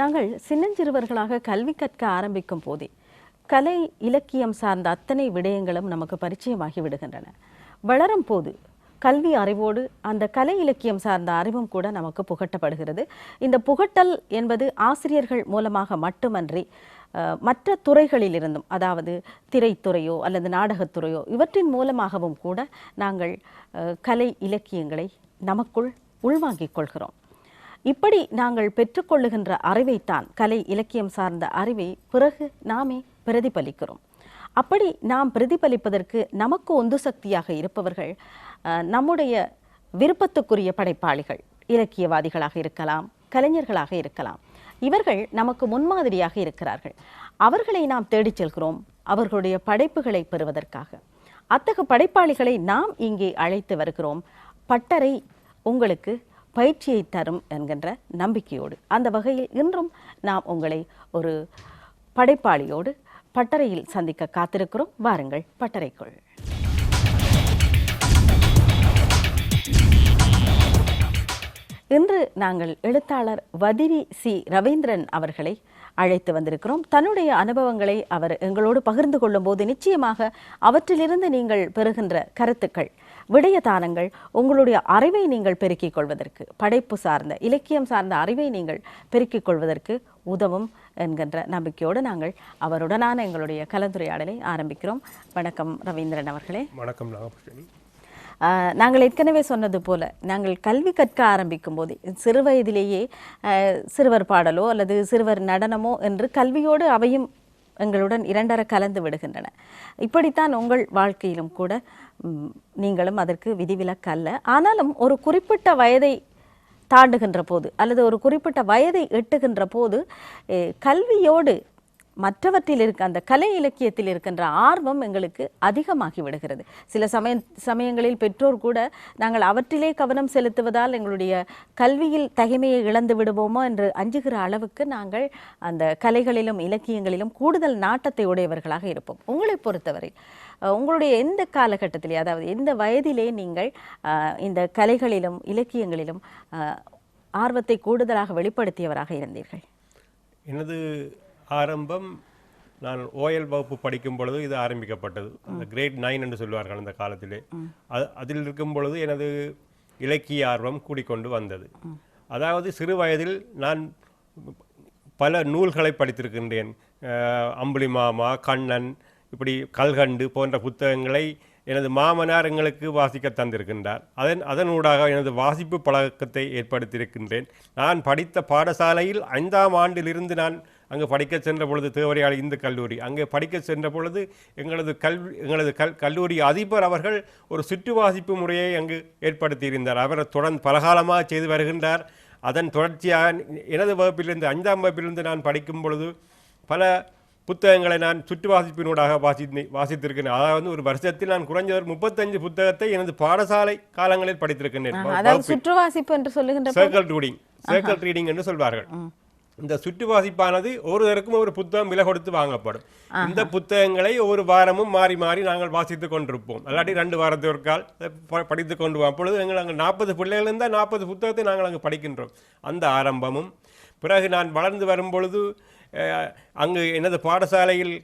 நாங்கள் சின்னஞ்சிறுவர்களாக கல்வி கற்க ஆரம்பிக்கும் போதே கலை இலக்கியம் சார்ந்த அத்தனை விடயங்களும் நமக்கு பரிச்சயமாகி விடுகின்றன. வளரும் போது கல்வி அறிவோடு அந்த கலை இலக்கியம் சார்ந்த அறிவும் கூட நமக்கு புகட்டப்படுகிறது. இந்த புகட்டல் என்பது ஆசிரியர்கள் மூலமாக மட்டுமன்றி மற்ற துறைகளிலிருந்தும், அதாவது திரைத்துறையோ அல்லது நாடகத்துறையோ இவற்றின் மூலமாகவும் கூட நாங்கள் கலை இலக்கியங்களை நமக்குள் உள்வாங்கிக் கொள்கிறோம். இப்படி நாங்கள் பெற்றுக்கொள்ளுகின்ற அறிவைத்தான், கலை இலக்கியம் சார்ந்த அறிவை பிறகு நாமே பிரதிபலிக்கிறோம். அப்படி நாம் பிரதிபலிப்பதற்கு நமக்கு உந்து சக்தியாக இருப்பவர்கள் நம்முடைய விருப்பத்துக்குரிய படைப்பாளிகள், இலக்கியவாதிகளாக இருக்கலாம், கலைஞர்களாக இருக்கலாம். இவர்கள் நமக்கு முன்மாதிரியாக இருக்கிறார்கள். அவர்களை நாம் தேடிச் செல்கிறோம் அவர்களுடைய படைப்புகளை பெறுவதற்காக. அத்தகைய படைப்பாளிகளை நாம் இங்கே அழைத்து வருகிறோம். பட்டறை உங்களுக்கு பயிற்சியை தரும் என்கின்ற நம்பிக்கையோடு. அந்த வகையில் இன்றும் நாம் உங்களை ஒரு படைப்பாளியோடு பட்டறையில் சந்திக்க காத்திருக்கிறோம். வாருங்கள் பட்டறைக்குள். இன்று நாங்கள் எழுத்தாளர் வதிரி சி ரவீந்திரன் அவர்களை அழைத்து வந்திருக்கிறோம். தன்னுடைய அனுபவங்களை அவர் எங்களோடு பகிர்ந்து கொள்ளும் போது நிச்சயமாக அவற்றிலிருந்து நீங்கள் பெறுகின்ற கருத்துக்கள், விடயதானங்கள் உங்களுடைய அறிவை நீங்கள் பெருக்கிக் கொள்வதற்கு, படைப்பு சார்ந்த இலக்கியம் சார்ந்த அறிவை நீங்கள் பெருக்கிக் கொள்வதற்கு உதவும் என்கின்ற நம்பிக்கையோடு நாங்கள் அவருடனான எங்களுடைய கலந்துரையாடலை ஆரம்பிக்கிறோம். வணக்கம் ரவீந்திரன் அவர்களே. வணக்கம் நாகபூஷணி. நாங்கள் ஏற்கனவே சொன்னது போல, நாங்கள் கல்வி கற்க ஆரம்பிக்கும் போதே சிறு வயதிலேயே சிறுவர் பாடலோ அல்லது சிறுவர் நடனமோ என்று கல்வியோடு அவையும் எங்களுடன் இரண்டர கலந்து விடுகின்றன. இப்படித்தான் உங்கள் வாழ்க்கையிலும் கூட நீங்களும் அதற்கு விதிவிலக்கு அல்ல. ஆனாலும் ஒரு குறிப்பிட்ட வயதை தாண்டுகின்ற போது அல்லது ஒரு குறிப்பிட்ட வயதை எட்டுகின்ற போது கல்வியோடு மற்றவற்றில் இருக்க அந்த கலை இலக்கியத்தில் இருக்கின்ற ஆர்வம் எங்களுக்கு அதிகமாகி விடுகிறது. சில சமயங்களில் பெற்றோர் கூட நாங்கள் அவற்றிலே கவனம் செலுத்துவதால் எங்களுடைய கல்வியில் தகைமையை இழந்து விடுவோமோ என்று அஞ்சுகிற அளவுக்கு நாங்கள் அந்த கலைகளிலும் இலக்கியங்களிலும் கூடுதல் நாட்டத்தை உடையவர்களாக இருப்போம். உங்களை பொறுத்தவரை உங்களுடைய எந்த காலகட்டத்திலே, அதாவது எந்த வயதிலே நீங்கள் இந்த கலைகளிலும் இலக்கியங்களிலும் ஆர்வத்தை கூடுதலாக வெளிப்படுத்தியவராக இருந்தீர்கள்? எனது ஆரம்பம், நான் ஓஎல் வகுப்பு படிக்கும் பொழுது இது ஆரம்பிக்கப்பட்டது. அந்த கிரேட் 9 என்று சொல்வார்கள் அந்த காலத்திலே. அதில் இருக்கும் பொழுது எனது இலக்கிய ஆர்வம் கூடிக்கொண்டு வந்தது. அதாவது சிறு வயதில் நான் பல நூல்களை படித்திருக்கின்றேன். அம்புலி மாமா, கண்ணன், இப்படி கல்கண்டு போன்ற புத்தகங்களை எனது மாமனார் எங்களுக்கு வாசிக்க தந்திருக்கின்றார். அதனூடாக எனது வாசிப்பு பழக்கத்தை ஏற்படுத்தியிருக்கின்றேன். நான் படித்த பாடசாலையில் 5ஆம் ஆண்டிலிருந்து நான் அங்கே படிக்க சென்ற பொழுது, தேவரையாளி இந்து கல்லூரி, அங்கே படிக்க சென்ற பொழுது எங்களது கல்லூரி அதிபர் அவர்கள் ஒரு சுற்று வாசிப்பு முறையை அங்கு ஏற்படுத்தியிருந்தார். அவர் தொடர்ந்து பலகாலமாக செய்து வருகின்றார். அதன் தொடர்ச்சியாக எனது வகுப்பிலிருந்து 5ஆம் வகுப்பிலிருந்து நான் படிக்கும் பொழுது பல புத்தகங்களை நான் சுற்று வாசிப்பினூடாக வாசித்திருக்கிறேன். அதாவது ஒரு வருஷத்தில் நான் குறைஞ்ச 35 புத்தகத்தை எனது பாடசாலை காலங்களில் படித்திருக்கின்றேன். சர்க்கிள் ரீடிங் என்று சொல்வார்கள். இந்த சுற்று வாசிப்பானது ஒருவருக்கும் ஒரு புத்தகம் விலை கொடுத்து வாங்கப்படும். இந்த புத்தகங்களை ஒரு வாரமும் மாறி மாறி நாங்கள் வாசித்துக் கொண்டிருப்போம். அல்லாட்டி 2 வாரத்திற்கால் படித்து கொண்டு போவோம். அப்பொழுது அங்கே 40 பிள்ளைகள் இருந்தால் 40 புத்தகத்தை நாங்கள் அங்கே படிக்கின்றோம். அந்த ஆரம்பமும் பிறகு நான் வளர்ந்து வரும் பொழுது அங்கு எனது பாடசாலையில்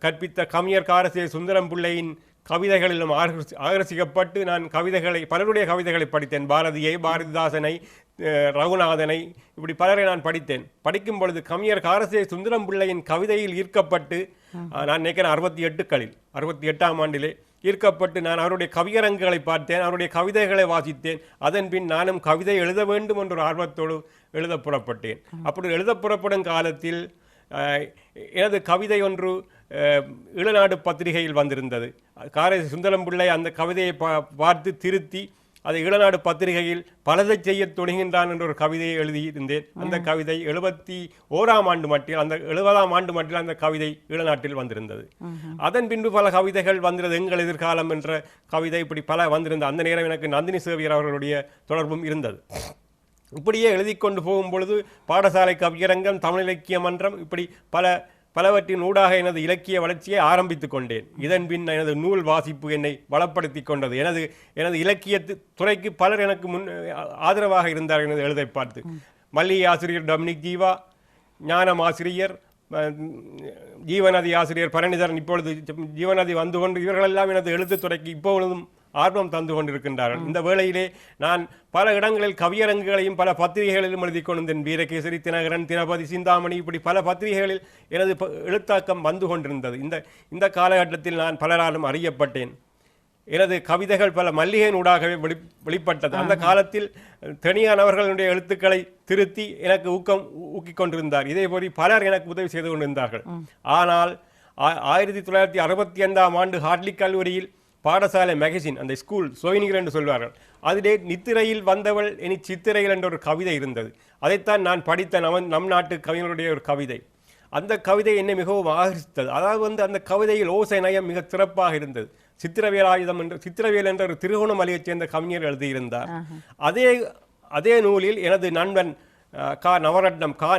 கற்பித்த கவிஞர் காரசே சுந்தரம் பிள்ளையின் கவிதைகளிலும் ஆகர்ஷிக்கப்பட்டு நான் பலருடைய கவிதைகளை படித்தேன். பாரதியை, பாரதிதாசனை, ரகுநாதனை, இப்படி பலரை நான் படித்தேன். படிக்கும் பொழுது கவிஞர் காரசே சுந்தரம் பிள்ளையின் கவிதையில் ஈர்க்கப்பட்டு, நான் நினைக்கிறேன் 68ஆம் ஆண்டிலே ஈர்க்கப்பட்டு நான் அவருடைய கவியரங்குகளை பார்த்தேன், அவருடைய கவிதைகளை வாசித்தேன். அதன் பின் நானும் கவிதை எழுத வேண்டும் என்ற ஒரு ஆர்வத்தோடு எழுத புறப்பட்டேன். அப்படி எழுத புறப்படும் காலத்தில் எனது கவிதை ஒன்று ஈழநாடு பத்திரிகையில் வந்திருந்தது. காரசே சுந்தரம் பிள்ளை அந்த கவிதையை பார்த்து திருத்தி அதை ஈழநாடு பத்திரிகையில் பலதை செய்ய தொடங்குகின்றான் என்ற ஒரு கவிதையை எழுதியிருந்தேன். அந்த கவிதை 71ஆம் ஆண்டு மட்டில், அந்த 70ஆம் ஆண்டு மட்டில் அந்த கவிதை ஈழநாட்டில் வந்திருந்தது. அதன் பின்பு பல கவிதைகள் வந்திருந்தது. எங்கள் எதிர்காலம் என்ற கவிதை, இப்படி பல வந்திருந்தது. அந்த நேரம் எனக்கு நந்தினி சேவியர் அவர்களுடைய தொடர்பும் இருந்தது. இப்படியே எழுதி கொண்டு போகும் பொழுது பாடசாலை கவியரங்கம், தமிழ் இலக்கிய மன்றம், இப்படி பலவற்றின் ஊடாக எனது இலக்கிய வளர்ச்சியை ஆரம்பித்து கொண்டேன். இதன் பின் எனது நூல் வாசிப்பு என்னை வளப்படுத்தி கொண்டது. எனது இலக்கிய துறைக்கு பலர் எனக்கு ஆதரவாக இருந்தார். எனது எழுதை பார்த்து மல்லிகை ஆசிரியர் டொமினிக் ஜீவா, ஞானம் ஆசிரியர், ஜீவநதி ஆசிரியர் பரணிதரன், இப்பொழுது ஜீவநதி வந்து கொண்டு இவர்களெல்லாம் எனது எழுத்துத்துறைக்கு இப்பொழுதும் ஆர்வம் தந்து கொண்டிருக்கின்றார்கள். இந்த வேளையிலே நான் பல இடங்களில் கவியரங்குகளையும் பல பத்திரிகைகளிலும் எழுதி கொண்டிருந்தேன். வீரகேசரி, தினகரன், தினபதி, சிந்தாமணி, இப்படி பல பத்திரிகைகளில் எனது எழுத்தாக்கம் வந்து கொண்டிருந்தது. இந்த காலகட்டத்தில் நான் பலராலும் அறியப்பட்டேன். எனது கவிதைகள் பல மல்லிகையின் ஊடாகவே வெளிப்பட்டது. அந்த காலத்தில் தனியான் அவர்களுடைய எழுத்துக்களை திருத்தி எனக்கு ஊக்கிக் கொண்டிருந்தார். இதே போல பலர் எனக்கு உதவி செய்து கொண்டிருந்தார்கள். ஆனால் 1965ஆம் ஆண்டு ஹார்ட்லி கல்லூரியில் பாடசாலை மேகசின், அந்த ஸ்கூல் சோயினிகர் என்று சொல்வார்கள், அதிலே நித்திரையில் வந்தவள் இனி சித்திரையில் என்ற ஒரு கவிதை இருந்தது. அதைத்தான் நான் படித்த நம் நாட்டு கவிஞருடைய ஒரு கவிதை. அந்த கவிதை என்னை மிகவும் ஆகர்ஷித்தது. அதாவது அந்த கவிதையில் ஓசை நயம் மிக சிறப்பாக இருந்தது. சித்திரவேல் என்ற ஒரு திருகோணமலையைச் சேர்ந்த கவிஞர் எழுதியிருந்தார். அதே நூலில் எனது நண்பன்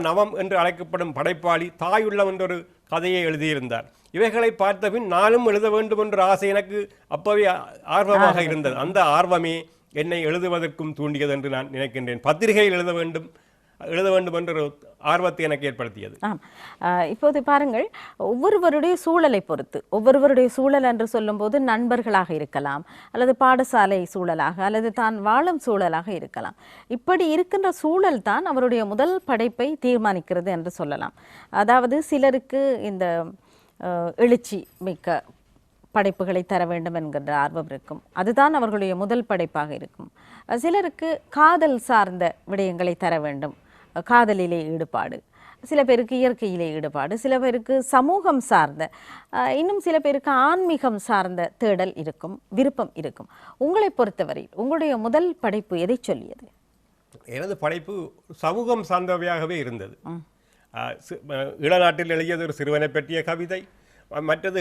நவம் என்று அழைக்கப்படும் படைப்பாளி தாயுள்ளம் என்ற ஒரு கதையை எழுதியிருந்தார். இவைகளை பார்த்தபின் நானும் எழுத வேண்டும் என்ற ஆசை எனக்கு அப்பவே ஆர்வமாக இருந்தது. அந்த ஆர்வமே என்னை எழுதுவதற்கும் தூண்டியது என்று நான் நினைக்கின்றேன். பத்திரிகையில் எழுத வேண்டும் என்ற ஒரு ஆர்வத்தை எனக்கு ஏற்படுத்தியது. இப்போது பாருங்கள், ஒவ்வொருவருடைய சூழலை பொறுத்து, ஒவ்வொருவருடைய சூழல் என்று சொல்லும்போது நண்பர்களாக இருக்கலாம், அல்லது பாடசாலை சூழலாக, அல்லது தான் வாழும் சூழலாக இருக்கலாம். இப்படி இருக்கின்ற சூழல் தான் அவருடைய முதல் படைப்பை தீர்மானிக்கிறது என்று சொல்லலாம். அதாவது சிலருக்கு இந்த எழுச்சி மிக்க படைப்புகளை தர வேண்டும் என்கின்ற ஆர்வம் இருக்கும், அதுதான் அவர்களுடைய முதல் படைப்பாக இருக்கும். சிலருக்கு காதல் சார்ந்த விடயங்களை தர வேண்டும், காதலிலே ஈடுபாடு, சில பேருக்கு இயற்கையிலே ஈடுபாடு, சில பேருக்கு சமூகம் சார்ந்த, இன்னும் சில பேருக்கு ஆன்மீகம் சார்ந்த தேடல் இருக்கும், விருப்பம் இருக்கும். உங்களை பொறுத்தவரை உங்களுடைய முதல் படைப்பு எதை சொல்லியது? எனது படைப்பு சமூகம் சார்ந்தவையாகவே இருந்தது. இளநாட்டில் எழுதியது ஒரு சிறுவனை பற்றிய கவிதை, மற்றது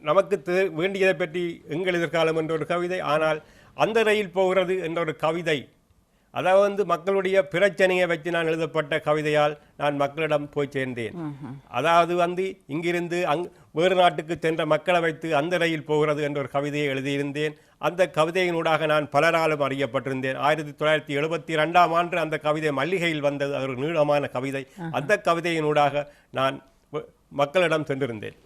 நமக்கு வேண்டியதை பற்றி எங்கள் எதிர்காலம் என்ற ஒரு கவிதை. ஆனால் அந்த ரயில் போகிறது என்ற ஒரு கவிதை, அதாவது மக்களுடைய பிரச்சனையை வச்சு நான் எழுதப்பட்ட கவிதையால் நான் மக்களிடம் போய் சேர்ந்தேன். அதாவது இங்கிருந்து வேறு நாட்டுக்கு சென்ற மக்களை வைத்து அந்த ரயில் போகிறது என்ற ஒரு கவிதையை எழுதியிருந்தேன். அந்த கவிதையினூடாக நான் பலராலும் அறியப்பட்டிருந்தேன். 1972ஆம் ஆண்டு அந்த கவிதை மல்லிகையில் வந்தது. அது ஒரு நீளமான கவிதை. அந்த கவிதையினூடாக நான் மக்களிடம் சென்றிருந்தேன்.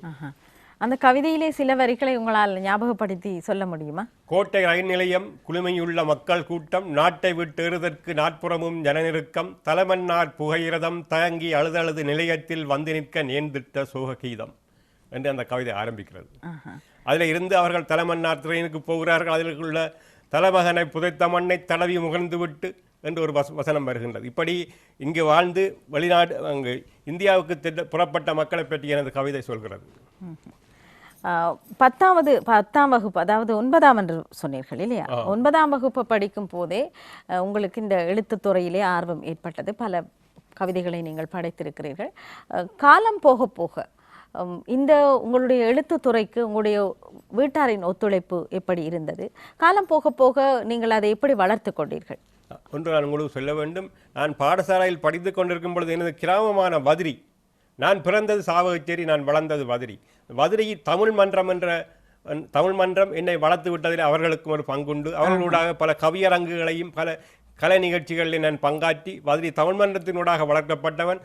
அந்த கவிதையிலே சில வரிகளை உங்களால் ஞாபகப்படுத்தி சொல்ல முடியுமா? கோட்டை ரயில் நிலையம், குளுமையுள்ள மக்கள் கூட்டம், நாட்டை விட்டேறுதற்கு நாட்புறமும் ஜனநெருக்கம், தலைமன்னார் புகையிரதம் தயங்கி அழுதழுது நிலையத்தில் வந்து நிற்க நேர்ந்திட்ட சோககீதம் என்று அந்த கவிதை ஆரம்பிக்கிறது. அதில் இருந்து அவர்கள் தலைமன்னார் ட்ரெயினுக்கு போகிறார்கள். அதில் உள்ள தலைமகனை புதைத்த மண்ணை தடவி முகர்ந்து விட்டு என்று ஒரு வசனம் வருகின்றது. இப்படி இங்கு வாழ்ந்து வெளிநாடு இந்தியாவுக்கு புறப்பட்ட மக்களை பற்றி எனது கவிதை சொல்கிறது. 10ஆம் வகுப்பு, அதாவது 9ஆம் என்று சொன்னீர்கள் இல்லையா? 9ஆம் வகுப்பு படிக்கும் போதே உங்களுக்கு இந்த எழுத்துத்துறையிலே ஆர்வம் ஏற்பட்டது. பல கவிதைகளை நீங்கள் படைத்திருக்கிறீர்கள். காலம் போக போக இந்த உங்களுடைய எழுத்துத்துறைக்கு உங்களுடைய வீட்டாரின் ஒத்துழைப்பு எப்படி இருந்தது? காலம் போக போக நீங்கள் அதை எப்படி வளர்த்து கொண்டீர்கள்? ஒன்று நான் உங்களுக்கு சொல்ல வேண்டும். நான் பாடசாலையில் படித்து கொண்டிருக்கும் பொழுது எனது கிராமமான வதிரி, நான் பிறந்தது சாவகச்சேரி, நான் வளர்ந்தது வதிரி. வதிரியில் தமிழ் மன்றம் என்னை வளர்த்து விட்டதில் அவர்களுக்கும் ஒரு பங்குண்டு. அவர்களூடாக பல கவியரங்குகளையும் பல கலை நிகழ்ச்சிகளில் நான் பங்காற்றி வதிரி தமிழ் மன்றத்தினூடாக வளர்க்கப்பட்டவன்.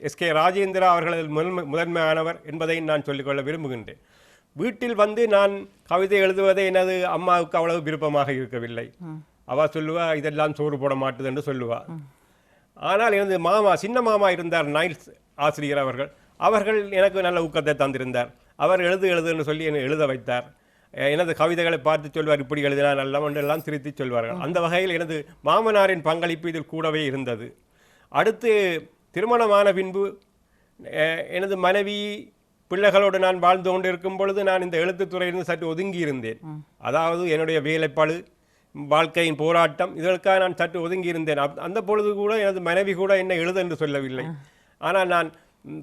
எஸ்கே ராஜேந்திரா அவர்களது முதன்மையானவர் என்பதை நான் சொல்லிக்கொள்ள விரும்புகின்றேன். வீட்டில் நான் கவிதை எழுதுவதை எனது அம்மாவுக்கு அவ்வளவு விருப்பமாக இருக்கவில்லை. அவள் சொல்லுவா, இதெல்லாம் சோறு போட மாட்டுது என்று சொல்லுவா. ஆனால் எனது சின்ன மாமா இருந்தார், நைல்ஸ் ஆசிரியர் அவர்கள் எனக்கு நல்ல ஊக்கத்தை தந்திருந்தார். அவர் எழுதுன்னு சொல்லி என்னை எழுத வைத்தார். எனது கவிதைகளை பார்த்து சொல்வார், இப்படி எழுதினா நல்ல ஒன்றெல்லாம் திருத்தி சொல்வார்கள். அந்த வகையில் எனது மாமனாரின் பங்களிப்பு இதில் கூடவே இருந்தது. அடுத்து திருமணமான பின்பு எனது மனைவி பிள்ளைகளோடு நான் வாழ்ந்து கொண்டு இருக்கும் பொழுது நான் இந்த எழுத்துத்துறையிலிருந்து சற்று ஒதுங்கி இருந்தேன். அதாவது என்னுடைய வேலைப்பளு, வாழ்க்கையின் போராட்டம், இதற்காக நான் சற்று ஒதுங்கி இருந்தேன். அந்த பொழுது கூட எனது மனைவி கூட என்னை எழுத என்று சொல்லவில்லை. ஆனால் நான்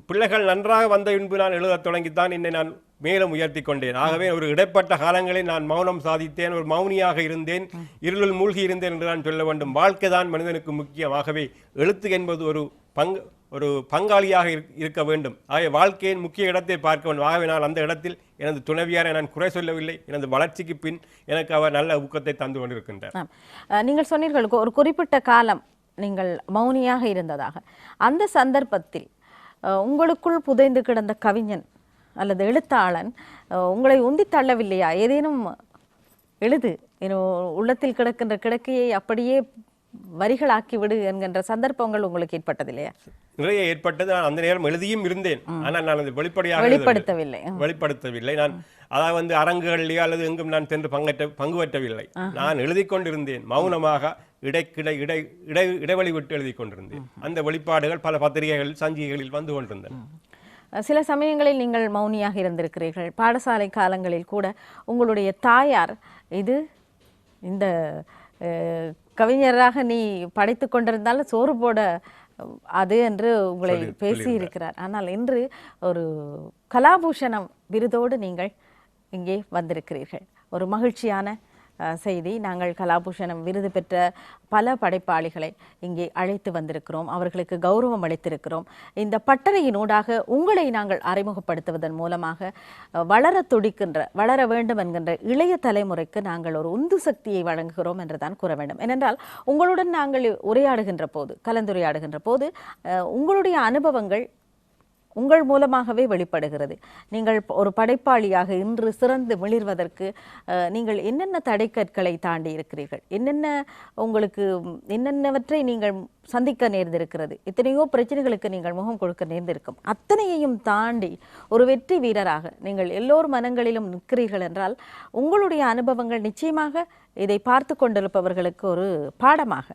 பிள்ளைகள் நன்றாக வந்த பின்பு நான் எழுதத் தொடங்கித்தான் என்னை நான் மேலும் உயர்த்தி கொண்டேன். ஆகவே ஒரு இடைப்பட்ட காலங்களில் நான் மௌனம் சாதித்தேன், ஒரு மௌனியாக இருந்தேன், இருளில் மூழ்கி இருந்தேன் என்று நான் சொல்ல வேண்டும். வாழ்க்கை தான் மனிதனுக்கு முக்கியமாகவே எழுத்து என்பது ஒரு பங்காளியாக இருக்க வேண்டும். ஆகவே வாழ்க்கையின் முக்கிய இடத்தை பார்க்க வேண்டும். ஆகவே நான் அந்த இடத்தில் எனது துணைவியாரை நான் குறை சொல்லவில்லை. எனது வளர்ச்சிக்கு பின் எனக்கு அவர் நல்ல ஊக்கத்தை தந்து கொண்டிருக்கின்றார். நீங்கள் சொன்னீர்கள் ஒரு குறிப்பிட்ட காலம் நீங்கள் மௌனியாக இருந்ததாக, அந்த சந்தர்ப்பத்தில் உங்களுக்குள் புதைந்து கிடந்த கவிஞன் அல்லது எழுத்தாளன் உங்களை உந்தி தள்ளவில்லையா? ஏதேனும் எழுது உள்ளத்தில் கிடக்கின்ற கிடக்கையை அப்படியே வரிகளாக்கி விடு என்கின்ற சந்தர்ப்பங்கள் உங்களுக்கு ஏற்பட்டதில்லையா? நிறைய ஏற்பட்டது. நான் அந்த நேரம் எழுதியும் இருந்தேன். ஆனால் நான் அதை வெளிப்படுத்தவில்லை. நான் அதாவது அரங்குகளிலேயோ அல்லது எங்கும் நான் சென்று பங்கு பெற்றவில்லை. நான் எழுதி கொண்டிருந்தேன் மௌனமாக, இடைவெளி விட்டு எழுதி கொண்டிருந்தேன். அந்த வெளிப்பாடுகள் பல பத்திரிகைகள் சஞ்சிகைகளில் வந்து கொண்டிருந்தன. சில சமயங்களில் நீங்கள் மௌனியாக இருந்திருக்கிறீர்கள். பாடசாலை காலங்களில் கூட உங்களுடைய தாயார் இந்த கவிஞராக நீ படைத்து கொண்டிருந்தாலும் சோறு போட அது என்று உங்களை பேசி இருக்கிறார். ஆனால் இன்று ஒரு கலாபூஷணம் விருதோடு நீங்கள் இங்கே வந்திருக்கிறீர்கள். ஒரு மகிழ்ச்சியான செய்தி. நாங்கள் கலாபூஷணம் விருது பெற்ற பல படைப்பாளிகளை இங்கே அழைத்து வந்திருக்கிறோம். அவர்களுக்கு கௌரவம் அளித்திருக்கிறோம். இந்த பட்டறையினூடாக உங்களை நாங்கள் அறிமுகப்படுத்துவதன் மூலமாக வளர வேண்டும் என்கின்ற இளைய தலைமுறைக்கு நாங்கள் ஒரு உந்து சக்தியை வழங்குகிறோம் என்றுதான் கூற வேண்டும். ஏனென்றால் உங்களுடன் நாங்கள் கலந்துரையாடுகின்ற போது உங்களுடைய அனுபவங்கள் உங்கள் மூலமாகவே வெளிப்படுகிறது. நீங்கள் ஒரு படைப்பாளியாக இன்று சிறந்து மிளிர்வதற்கு நீங்கள் என்னென்ன தடைக்கற்களை தாண்டி இருக்கிறீர்கள், என்னென்னவற்றை நீங்கள் சந்திக்க நேர்ந்திருக்கிறது, எத்தனையோ பிரச்சனைகளுக்கு நீங்கள் முகம் கொடுக்க நேர்ந்திருக்கும். அத்தனையையும் தாண்டி ஒரு வெற்றி வீரராக நீங்கள் எல்லோர் மனங்களிலும் நிற்கிறீர்கள் என்றால் உங்களுடைய அனுபவங்கள் நிச்சயமாக இதை பார்த்து கொண்டிருப்பவர்களுக்கு ஒரு பாடமாக,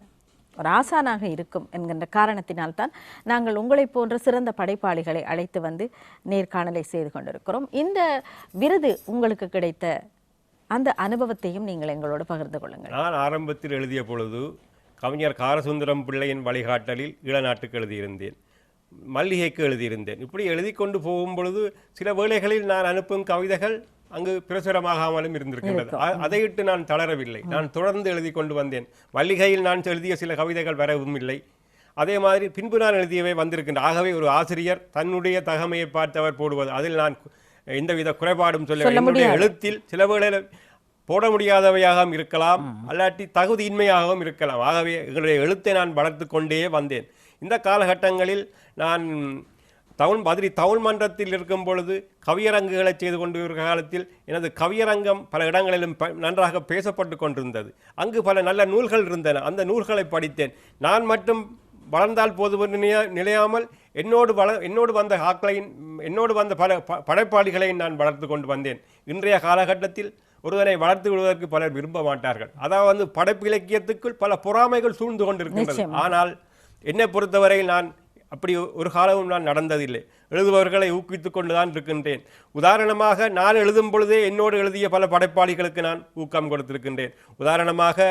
ஒரு ஆசானாக இருக்கும் என்கின்ற காரணத்தினால்தான் நாங்கள் உங்களை போன்ற சிறந்த படைப்பாளிகளை அழைத்து வந்து நேர்காணலை செய்து கொண்டிருக்கிறோம். இந்த விருது உங்களுக்கு கிடைத்த அந்த அனுபவத்தையும் நீங்கள் எங்களோடு பகிர்ந்து கொள்ளுங்கள். நான் ஆரம்பத்தில் எழுதிய பொழுது கவிஞர் காரசுந்தரம் பிள்ளையின் வழிகாட்டலில் ஈழநாட்டுக்கு எழுதியிருந்தேன், மல்லிகைக்கு எழுதியிருந்தேன். இப்படி எழுதி கொண்டு போகும் பொழுது சில வேளைகளில் நான் அனுப்பும் கவிதைகள் அங்கு பிரசுரமாகாமலும் இருந்திருக்கின்றது. அதையிட்டு நான் தளரவில்லை. நான் தொடர்ந்து எழுதி கொண்டு வந்தேன். மல்லிகையில் நான் எழுதிய சில கவிதைகள் வரவும் இல்லை. அதே மாதிரி பின்பு நான் எழுதியவை வந்திருக்கின்றன. ஆகவே ஒரு ஆசிரியர் தன்னுடைய தகமையை பார்த்து அவர் போடுவது, அதில் நான் எந்தவித குறைபாடும் சொல்ல என்னுடைய எழுத்தில் சில வேளையில் போட முடியாதவையாகவும் இருக்கலாம், அல்லாட்டி தகுதியின்மையாகவும் இருக்கலாம். ஆகவே எங்களுடைய எழுத்தை நான் வளர்த்து கொண்டே வந்தேன். இந்த காலகட்டங்களில் நான் தமிழ் மன்றத்தில் இருக்கும் பொழுது கவியரங்குகளை செய்து கொண்டிருக்கிற காலத்தில் எனது கவியரங்கம் பல இடங்களிலும் நன்றாக பேசப்பட்டு கொண்டிருந்தது. அங்கு பல நல்ல நூல்கள் இருந்தன. அந்த நூல்களை படித்தேன். நான் மட்டும் வளர்ந்தால் போதும் நிலையாமல் என்னோடு வந்த பல படைப்பாளிகளையும் நான் வளர்த்து கொண்டு வந்தேன். இன்றைய காலகட்டத்தில் ஒருவரை வளர்த்து விடுவதற்கு பலர் விரும்ப மாட்டார்கள். அதாவது படைப்பு இலக்கியத்துக்குள் பல பொறாமைகள் சூழ்ந்து கொண்டிருக்கின்றது. ஆனால் என்னை பொறுத்தவரையில் நான் அப்படி ஒரு காலமும் நான் நடந்ததில்லை. எழுதுபவர்களை ஊக்குவித்துக் கொண்டுதான் இருக்கின்றேன். உதாரணமாக நான் எழுதும் பொழுதே என்னோடு எழுதிய பல படைப்பாளிகளுக்கு நான் ஊக்கம் கொடுத்திருக்கின்றேன். உதாரணமாக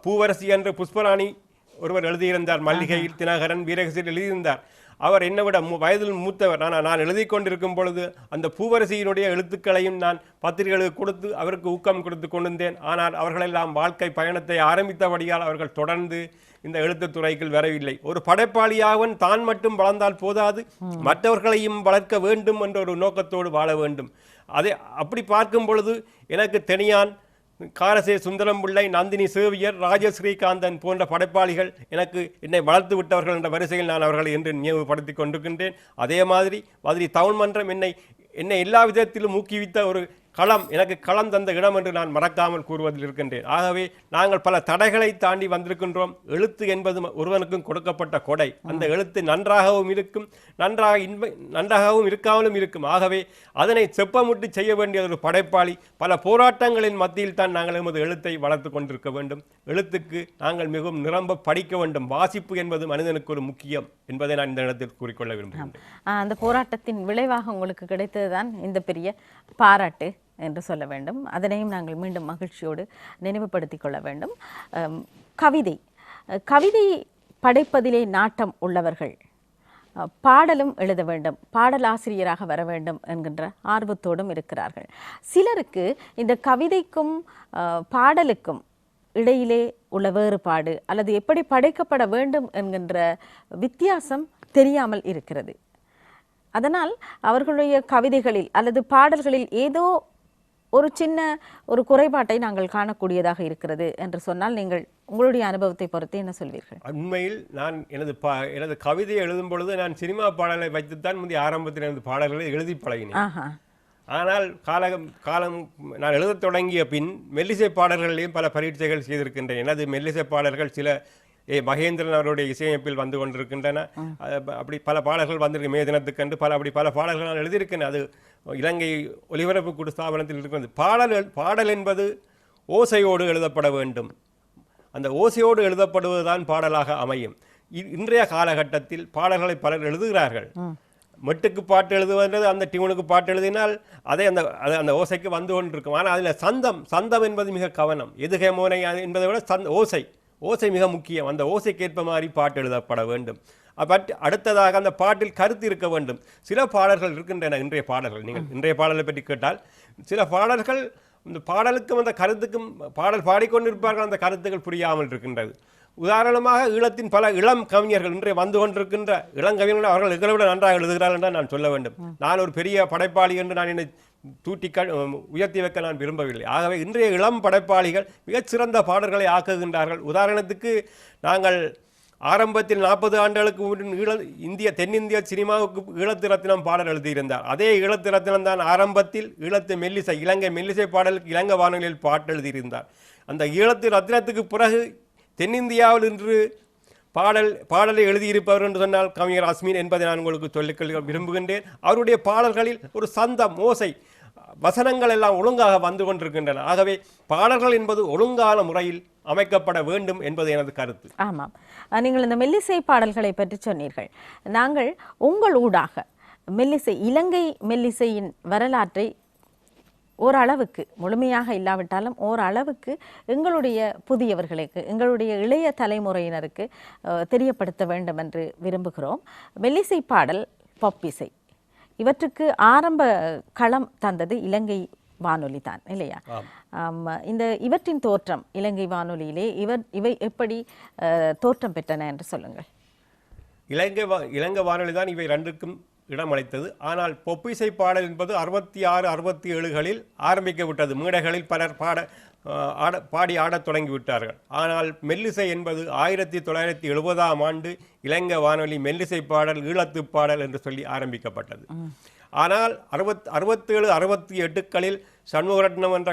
பூவரசி என்று புஷ்பராணி ஒருவர் எழுதியிருந்தார். மல்லிகையில் தினகரன் வீரகசியில் எழுதியிருந்தார். அவர் என்னை விட வயதில் மூத்தவர். நான் எழுதி கொண்டிருக்கும் பொழுது அந்த பூவரசியினுடைய எழுத்துக்களையும் நான் பத்திரிகைகளுக்கு கொடுத்து அவருக்கு ஊக்கம் கொடுத்து கொண்டிருந்தேன். ஆனால் அவர்களெல்லாம் வாழ்க்கை பயணத்தை ஆரம்பித்தபடியால் அவர்கள் தொடர்ந்து இந்த எழுத்துத்துறைக்குள் வரவில்லை. ஒரு படைப்பாளியாகவன் தான் மட்டும் வளர்ந்தால் போதாது, மற்றவர்களையும் வளர்க்க வேண்டும் என்ற ஒரு நோக்கத்தோடு வாழ வேண்டும். அப்படி பார்க்கும் பொழுது எனக்கு தெனியான், காரசே சுந்தரம் பிள்ளை, நந்தினி சேவியர், ராஜஸ்ரீகாந்தன் போன்ற படைப்பாளிகள் என்னை வளர்த்து விட்டவர்கள் என்ற வரிசையில் நான் அவர்களை என்று நினைவுபடுத்தி கொண்டிருக்கின்றேன். அதே மாதிரி தமிழ் மன்றம் என்னை எல்லா விதத்திலும் ஊக்குவித்த ஒரு எனக்கு களம் தந்த இடம் என்று நான் மறக்காமல் கூறுவதில் இருக்கின்றேன். ஆகவே நாங்கள் பல தடைகளை தாண்டி வந்திருக்கின்றோம். எழுத்து என்பது ஒருவனுக்கும் கொடுக்கப்பட்ட கொடை. அந்த எழுத்து நன்றாகவும் இருக்கும், நன்றாகவும் இருக்காமலும் இருக்கும். ஆகவே அதனை செப்பமுட்டு செய்ய வேண்டிய ஒரு படைப்பாளி. பல போராட்டங்களின் மத்தியில் தான் நாங்கள் எமது எழுத்தை வளர்த்து கொண்டிருக்க வேண்டும். எழுத்துக்கு நாங்கள் மிகவும் நிரம்ப படிக்க வேண்டும். வாசிப்பு என்பது மனிதனுக்கு ஒரு முக்கியம் என்பதை நான் இந்த இடத்தில் கூறிக்கொள்ள விரும்புகிறேன். அந்த போராட்டத்தின் விளைவாக உங்களுக்கு கிடைத்ததுதான் இந்த பெரிய பாராட்டு என்று சொல்ல வேண்டும். அதனையும் நாங்கள் மீண்டும் மகிழ்ச்சியோடு நினைவுபடுத்திக் கொள்ள வேண்டும். கவிதை படைப்பதிலே நாட்டம் உள்ளவர்கள் பாடலும் எழுத வேண்டும், பாடல் ஆசிரியராக வர வேண்டும் என்கின்ற ஆர்வத்தோடும் இருக்கிறார்கள். சிலருக்கு இந்த கவிதைக்கும் பாடலுக்கும் இடையிலே உள்ள வேறுபாடு அல்லது எப்படி படைக்கப்பட வேண்டும் என்கின்ற வித்தியாசம் தெரியாமல் இருக்கிறது. அதனால் அவர்களுடைய கவிதைகளில் அல்லது பாடல்களில் ஏதோ ஒரு சின்ன ஒரு குறைபாட்டை நாங்கள் காணக்கூடியதாக இருக்கிறது என்று சொன்னால் நீங்கள் உங்களுடைய அனுபவத்தை பொறுத்து என்ன சொல்வீர்கள்? உண்மையில் நான் எனது கவிதையை எழுதும் பொழுது நான் சினிமா பாடலை வைத்துத்தான் முந்தைய ஆரம்பத்தில் எனது பாடல்களை எழுதி பழகினேன். ஆனால் காலம் நான் எழுதத் தொடங்கிய பின் மெல்லிசை பாடல்களிலேயும் பல பரீட்சைகள் செய்திருக்கின்றேன். எனது மெல்லிசை பாடல்கள் சில மகேந்திரன் அவருடைய இசையமைப்பில் வந்து கொண்டிருக்கின்றன. அப்படி பல பாடல்கள் வந்திருக்கு. மே தினத்துக்கன்று பல பாடல்கள் நான் எழுதியிருக்கேன். அது இலங்கை ஒலிபரப்பு கூட்டு ஸ்தாபனத்தில் இருக்கிறது. பாடல் என்பது ஓசையோடு எழுதப்பட வேண்டும். அந்த ஓசையோடு எழுதப்படுவதுதான் பாடலாக அமையும். இன்றைய காலகட்டத்தில் பாடல்களை பலர் எழுதுகிறார்கள். மெட்டுக்கு பாட்டு எழுதுவது, அந்த டியூனுக்கு பாட்டு எழுதினால் அந்த ஓசைக்கு வந்து கொண்டிருக்கும். ஆனால் அதில் சந்தம் என்பது மிக கவனம். எதுகமோனை என்பதை விட ஓசை மிக முக்கியம். அந்த ஓசைக்கேற்ப மாதிரி பாட்டு எழுதப்பட வேண்டும். அடுத்ததாக அந்த பாட்டில் கருத்து இருக்க வேண்டும். சில பாடல்கள் இருக்கின்றன. இன்றைய பாடல்கள், நீங்கள் இன்றைய பாடலை பற்றி கேட்டால் சில பாடல்கள் இந்த பாடலுக்கும் அந்த கருத்துக்கும் பாடல் பாடிக்கொண்டிருப்பார்கள், அந்த கருத்துக்கள் புரியாமல் இருக்கின்றது. உதாரணமாக ஈழத்தின் பல இளம் கவிஞர்கள் இன்றைய வந்து கொண்டிருக்கின்ற இளங்கவிஞர்கள் அவர்கள் எங்களை விட நன்றாக எழுதுகிறார்கள் என்று நான் சொல்ல வேண்டும். நான் ஒரு பெரிய படைப்பாளி என்று நான் என்னை உயர்த்தி வைக்க நான் விரும்பவில்லை. ஆகவே இன்றைய இளம் படைப்பாளிகள் மிகச்சிறந்த பாடல்களை ஆக்குகின்றார்கள். உதாரணத்துக்கு நாங்கள் ஆரம்பத்தில் 40 ஆண்டுகளுக்கு தென்னிந்திய சினிமாவுக்கு ஈழத்து ரத்தினம் பாடல் எழுதியிருந்தார். அதே ஈழத்து ரத்தினம் தான் ஆரம்பத்தில் இலங்கை மெல்லிசை பாடலுக்கு இலங்கை வானொலியில் பாட்டு எழுதியிருந்தார். அந்த ஈழத்து ரத்தினத்துக்கு பிறகு தென்னிந்தியாவில் இன்று பாடலை எழுதியிருப்பவர் என்று சொன்னால் கவிஞர் அஸ்மின் என்பதை நான் உங்களுக்கு சொல்லிக் விரும்புகின்றேன். அவருடைய பாடல்களில் ஒரு சந்தம், ஓசை, வசனங்கள் எல்லாம் ஒழுங்காக வந்து கொண்டிருக்கின்றன. ஆகவே பாடல்கள் என்பது ஒழுங்கான முறையில் அமைக்கப்பட வேண்டும் என்பது எனது கருத்து. ஆமாம், நீங்கள் இந்த மெல்லிசை பாடல்களை பற்றி சொன்னீர்கள். நாங்கள் உங்கள் ஊடாக இலங்கை மெல்லிசையின் வரலாற்றை ஓரளவுக்கு, முழுமையாக இல்லாவிட்டாலும் ஓரளவுக்கு எங்களுடைய புதியவர்களுக்கு, எங்களுடைய இளைய தலைமுறையினருக்கு தெரியப்படுத்த வேண்டும் என்று விரும்புகிறோம். மெல்லிசை பாடல், பாப்பிசை, இவற்றுக்கு ஆரம்ப களம் தந்தது இலங்கை வானொலி தான், இல்லையா? இவற்றின் தோற்றம் இலங்கை வானொலியிலே இவை எப்படி தோற்றம் பெற்றன என்று சொல்லுங்கள். இலங்கை வானொலி தான் இவை ரெண்டுக்கும் இடமளித்தது. ஆனால் பொப்பிசை பாடல் என்பது 66, 67களில் ஆரம்பிக்கப்பட்டது. மேடைகளில் பலர் பாடி ஆடத் தொடங்கிவிட்டார்கள். ஆனால் மெல்லிசை என்பது 1970ஆம் ஆண்டு இலங்கை வானொலி மெல்லிசை பாடல், ஈழத்து பாடல் என்று சொல்லி ஆரம்பிக்கப்பட்டது. ஆனால் 67, 68களில் சண்முகரட்னம் என்ற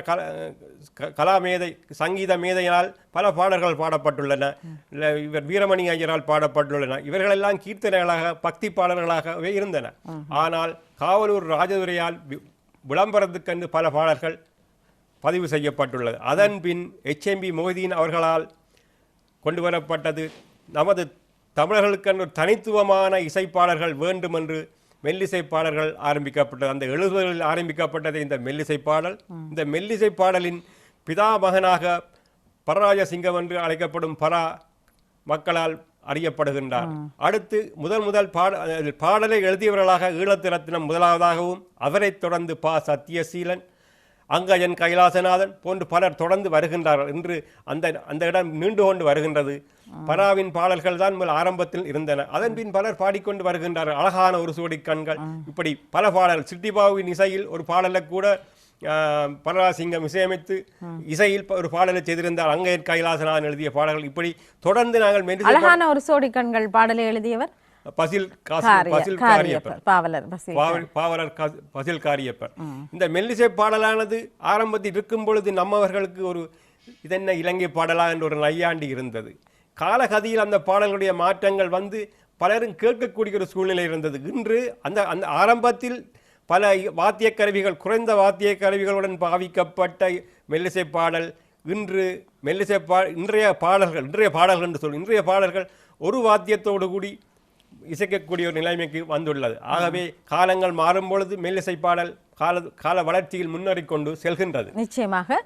சங்கீத மேதையினால் பல பாடல்கள் பாடப்பட்டுள்ளன. இவர் வீரமணி ஐயரால் பாடப்பட்டுள்ளன. இவர்களெல்லாம் கீர்த்தனைகளாக, பக்தி பாடல்களாகவே இருந்தன. ஆனால் காவலூர் ராஜதுரையால் விளம்பரத்துக்கென்று பல பாடல்கள் பதிவு செய்யப்பட்டுள்ளது. அதன் பின் HMB மொஹிதீன் அவர்களால் கொண்டு வரப்பட்டது. நமது தமிழர்களுக்கென்று தனித்துவமான இசைப்பாடல்கள் வேண்டும் என்று மெல்லிசை பாடல்கள் ஆரம்பிக்கப்பட்டது. அந்த 70களில் ஆரம்பிக்கப்பட்டது இந்த மெல்லிசை பாடல். இந்த மெல்லிசை பாடலின் பிதாமகனாக பரராஜசிங்கம் என்று அழைக்கப்படும் பரா மக்களால் அறியப்படுகின்றார். அடுத்து முதல் பாடலை எழுதியவர்களாக ஈழத்து ரத்தினம் முதலாவதாகவும், அவரைத் தொடர்ந்து சத்யசீலன், அங்கஜன் கைலாசநாதன் போன்று பலர் தொடர்ந்து வருகின்றார்கள். இன்று அந்த இடம் நீண்டு கொண்டு வருகின்றது. பராவின் பாடல்கள் தான் ஆரம்பத்தில் இருந்தன. அதன் பின் பலர் பாடிக்கொண்டு வருகின்றார்கள். அழகான ஒரு சோடி கண்கள், இப்படி பல பாடல்கள். சிட்டிபாபுவின் இசையில் ஒரு பாடலை கூட பரராசிங்கம் இசையமைத்து இசையில் ஒரு பாடலை செய்திருந்தார். அங்கஜன் கைலாசநாதன் எழுதிய பாடல்கள். இப்படி தொடர்ந்து நாங்கள் அழகான ஒரு சோடி கண்கள் பாடலை எழுதியவர் பசில் காரியப்பர். இந்த மெல்லிசை பாடலானது ஆரம்பத்தில் இருக்கும் பொழுது நம்மவர்களுக்கு ஒரு இதென்ன இலங்கை பாடலா என்ற ஒரு நையாண்டி இருந்தது. காலகதியில் அந்த பாடல்களுடைய மாற்றங்கள் வந்து பலரும் கேட்கக்கூடிய ஒரு சூழ்நிலை இருந்தது. இன்று அந்த ஆரம்பத்தில் பல வாத்திய கருவிகள், குறைந்த வாத்திய கருவிகளுடன் பாவிக்கப்பட்ட மெல்லிசை பாடல் இன்றைய பாடல்கள் என்று சொல்லும். இன்றைய பாடல்கள் ஒரு வாத்தியத்தோடு கூடி இசைக்கக்கூடிய ஒரு நிலைமைக்கு வந்துள்ளது. ஆகவே காலங்கள் மாறும் பொழுது மெல்லிசை பாடல் கால வளர்ச்சியில் முன்னேறிக்கொண்டு செல்கின்றது. நிச்சயமாக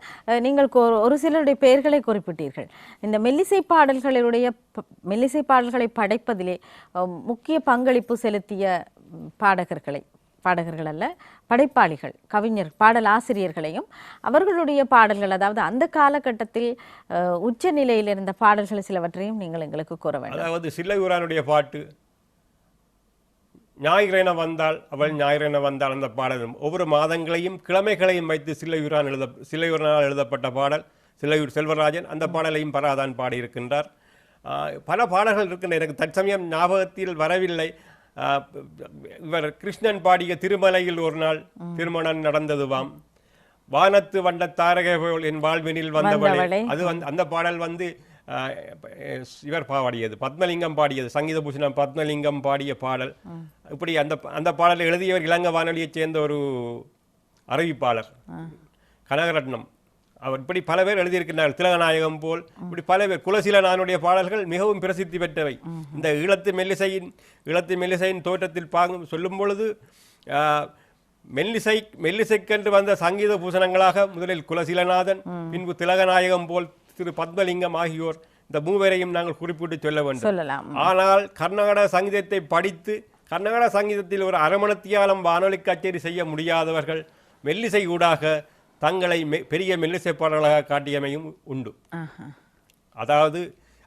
நீங்கள் ஒரு சிலருடைய பெயர்களை குறிப்பிட்டீர்கள். இந்த மெல்லிசை பாடல்களை படைப்பதிலே முக்கிய பங்களிப்பு செலுத்திய பாடகர்கள் அல்ல, படைப்பாளிகள், கவிஞர், பாடல் ஆசிரியர்களையும் அவர்களுடைய பாடல்கள், அதாவது அந்த காலகட்டத்தில் உச்ச நிலையில் இருந்த பாடல்கள் சிலவற்றையும் நீங்கள் எங்களுக்கு கூற வேண்டும். அதாவது சில்லையூரானுடைய பாட்டு ஞாயிறென வந்தால் அவள் ஞாயிறென வந்தால் அந்த பாடலும் ஒவ்வொரு மாதங்களையும் கிழமைகளையும் வைத்து சிலையூரால் எழுதப்பட்ட பாடல். சிலையூர் செல்வராஜன் அந்த பாடலையும் பராதான் பாடியிருக்கின்றார். பல பாடல்கள் இருக்கின்றன, எனக்கு தற்சமயம் ஞாபகத்தில் வரவில்லை. இவர் கிருஷ்ணன் பாடிய திருமலையில் ஒரு நாள் திருமணம் நடந்ததுவாம், வானத்து வண்ட தாரகை போல் என் வாழ்வினில் வந்தவளே, அது அந்த பாடல் இவர் பாடியது, பத்மலிங்கம் பாடியது, சங்கீத பூஷணம் பத்மலிங்கம் பாடிய பாடல். இப்படி அந்த பாடலை எழுதியவர் இலங்கை வானொலியைச் சேர்ந்த ஒரு அறிவிப்பாளர் கனகரட்னம். அவர் இப்படி பல பேர் எழுதியிருக்கிறார்கள், திலகநாயகம் போல் இப்படி பல பேர். குலசீலனானுடைய பாடல்கள் மிகவும் பிரசித்தி பெற்றவை. இந்த ஈழத்து மெல்லிசையின் தோற்றத்தில் சொல்லும் பொழுது மெல்லிசைக்கென்று வந்த சங்கீத பூஷணங்களாக முதலில் குலசீலநாதன், பின்பு திலகநாயகம் போல் திரு பத்மலிங்கம் ஆகியோர், இந்த மூவரையும் நாங்கள் குறிப்பிட்டு சொல்ல வேண்டும். ஆனால் கர்நாடக சங்கீதத்தை படித்து கர்நாடக சங்கீதத்தில் ஒரு அரமணத்தியாலம் வானொலி கச்சேரி செய்ய முடியாதவர்கள் மெல்லிசை ஊடாக தங்களை பெரிய மெல்லிசை பாடல்களாக காட்டியமையும் உண்டு. அதாவது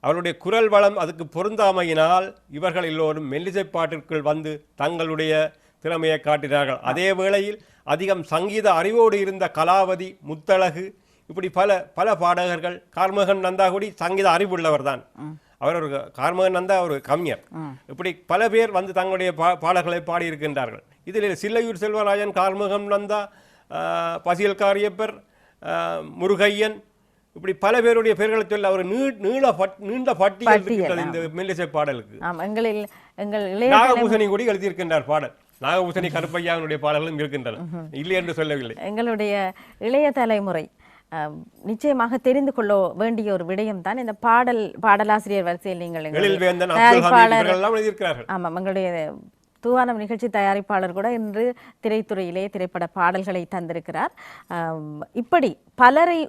அவருடைய குரல் வளம் அதுக்கு பொருந்தாமையினால் இவர்கள் எல்லோரும் மெல்லிசை பாட்டிற்குள் வந்து தங்களுடைய திறமையை காட்டினார்கள். அதே வேளையில் அதிகம் சங்கீத அறிவோடு இருந்த கலாவதி, முத்தழகு, இப்படி பல பாடகர்கள், கார்மகன் நந்தா கூடி சங்கீத அறிவுள்ளவர் தான், அவர் ஒரு கார்மகன் நந்தா ஒரு கவிஞர், இப்படி பல பேர் வந்து தங்களுடைய பாடல்களை பாடியிருக்கின்றார்கள். இதில் சில்லையூர் செல்வராஜன், கார்மகன் நந்தா, பசியல் காரியப்பர், முருகையன், இப்படி பல பேருடைய பெயர்களை சொல்ல அவர் நீண்ட பட்டியல் இருக்கின்றது இந்த மெல்லிசை பாடலுக்கு. நாகபூசணி கூட எழுதியிருக்கின்றார் பாடல். நாகபூசணி கருப்பையாவுடைய பாடல்களும் இருக்கின்றன, இல்லை என்று சொல்லவில்லை. எங்களுடைய இளைய தலைமுறை நிச்சயமாக தெரிந்து கொள்ள வேண்டிய ஒரு விடயம் தான் இந்த பாடலாசிரியர் வரிசையில் நீங்கள் ஆமாம், எங்களுடைய தூவானம் நிகழ்ச்சி தயாரிப்பாளர் கூட இன்று திரைத்துறையிலே திரைப்பட பாடல்களை தந்திருக்கிறார். இப்படி பலரை